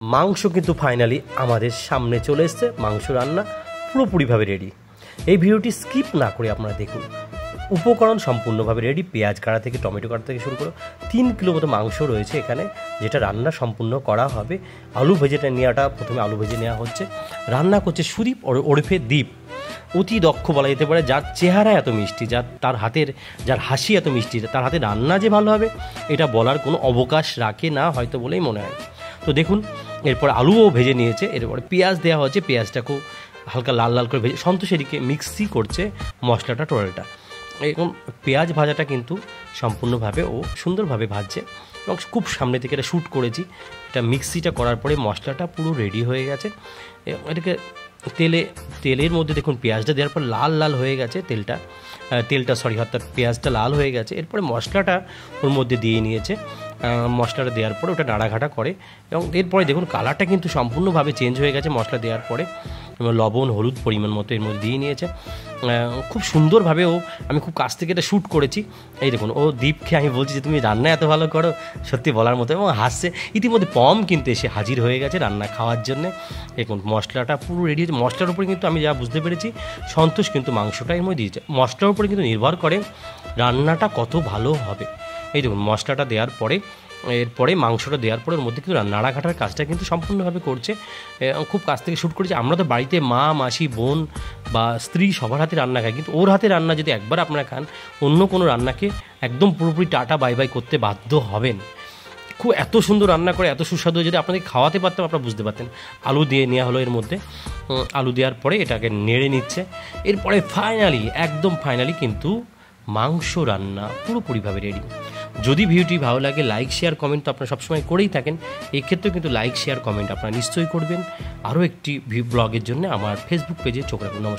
মাংস কিন্তু ফাইনালি আমাদের সামনে চলে এসছে। মাংস রান্না পুরোপুরিভাবে রেডি। এই ভিডিওটি স্কিপ না করে আপনারা দেখুন। উপকরণ সম্পূর্ণভাবে রেডি। পেঁয়াজ কাটা থেকে টমেটো কাটা থেকে শুরু করে 3 কিলো মতো মাংস রয়েছে এখানে, যেটা রান্না সম্পূর্ণ করা হবে। আলু ভেজেটা নেওয়াটা, প্রথমে আলু ভেজে নেওয়া হচ্ছে। রান্না করছে সুদীপ ওরফে দীপ, অতি দক্ষ বলা যেতে পারে। যার চেহারা এত মিষ্টি, যার হাসি এত মিষ্টি, তার হাতে রান্না যে ভালো হবে এটা বলার কোনো অবকাশ রাখে না হয়তো বলেই মনে হয়। তো দেখুন, এরপর আলুও ভেজে নিয়েছে। এরপরে পেঁয়াজ দেওয়া হচ্ছে, পেঁয়াজটা খুব হালকা লাল লাল করে ভেজে সন্তোষ এদিকে মিক্সি করছে মশলাটা টোটালটা। এরকম পেঁয়াজ ভাজাটা কিন্তু সম্পূর্ণভাবে ও সুন্দরভাবে ভাজছে এবং খুব সামনে থেকে এটা শ্যুট করেছি। এটা মিক্সিটা করার পরে মশলাটা পুরো রেডি হয়ে গেছে। এটাকে তেলের মধ্যে দেখুন পেঁয়াজটা দেওয়ার পর লাল লাল হয়ে গেছে অর্থাৎ পেঁয়াজটা লাল হয়ে গেছে। এরপরে মশলাটা ওর মধ্যে দিয়ে নিয়েছে। মশলাটা দেওয়ার পরে ওটা নাড়াঘাটা করে এবং এরপরে দেখুন কালারটা কিন্তু সম্পূর্ণভাবে চেঞ্জ হয়ে গেছে মশলা দেওয়ার পরে। এবং লবণ হলুদ পরিমাণ মতো এর মধ্যে দিয়ে নিয়েছে। খুব সুন্দরভাবে আমি খুব কাছ থেকে এটা শ্যুট করেছি। এই দেখুন, ও দীপকে আমি বলছি যে তুমি রান্না এত ভালো করো, সত্যি বলার মতো, এবং হাসছে। ইতিমধ্যে পম কিন্তু এসে হাজির হয়ে গেছে রান্না খাওয়ার জন্যে। দেখুন মশলাটা পুরো রেডি হয়েছে। মশলার উপরে কিন্তু আমি যা বুঝতে পেরেছি সন্তোষ কিন্তু মাংসটা এর মধ্যে দিয়েছে। মশলার উপরে কিন্তু নির্ভর করে রান্নাটা কত ভালো হবে। এই দেখুন মশলাটা দেওয়ার পরে, এরপরে মাংসটা দেওয়ার পরে ওর মধ্যে কিন্তু নাড়াঘাটার কাজটা কিন্তু সম্পূর্ণভাবে করছে। খুব কাছ থেকে শ্যুট করেছে। আমরা তো বাড়িতে মা মাসি বোন বা স্ত্রী সবার হাতে রান্না খাই, কিন্তু ওর হাতে রান্না যদি একবার আপনারা খান, অন্য কোনো রান্নাকে একদম পুরোপুরি টাটা বাই বাই করতে বাধ্য হবেন। খুব এত সুন্দর রান্না করে, এত সুস্বাদু, যদি আপনাদের খাওয়াতে পারতাম আপনারা বুঝতে পারতেন। আলু দিয়ে নেওয়া হলো এর মধ্যে। আলু দেওয়ার পরে এটাকে নেড়ে নিচ্ছে। এরপরে একদম ফাইনালি কিন্তু মাংস রান্না পুরোপুরিভাবে রেডি। যদি ভিডিওটি ভালো লাগে লাইক শেয়ার কমেন্ট তো আপনারা সবসময় করেই থাকেন, এই ক্ষেত্রেও কিন্তু লাইক শেয়ার কমেন্ট আপনারা নিশ্চয়ই করবেন। আরও একটি ব্লগের জন্য আমার ফেসবুক পেজে চোখ রাখুন। নমস্কার।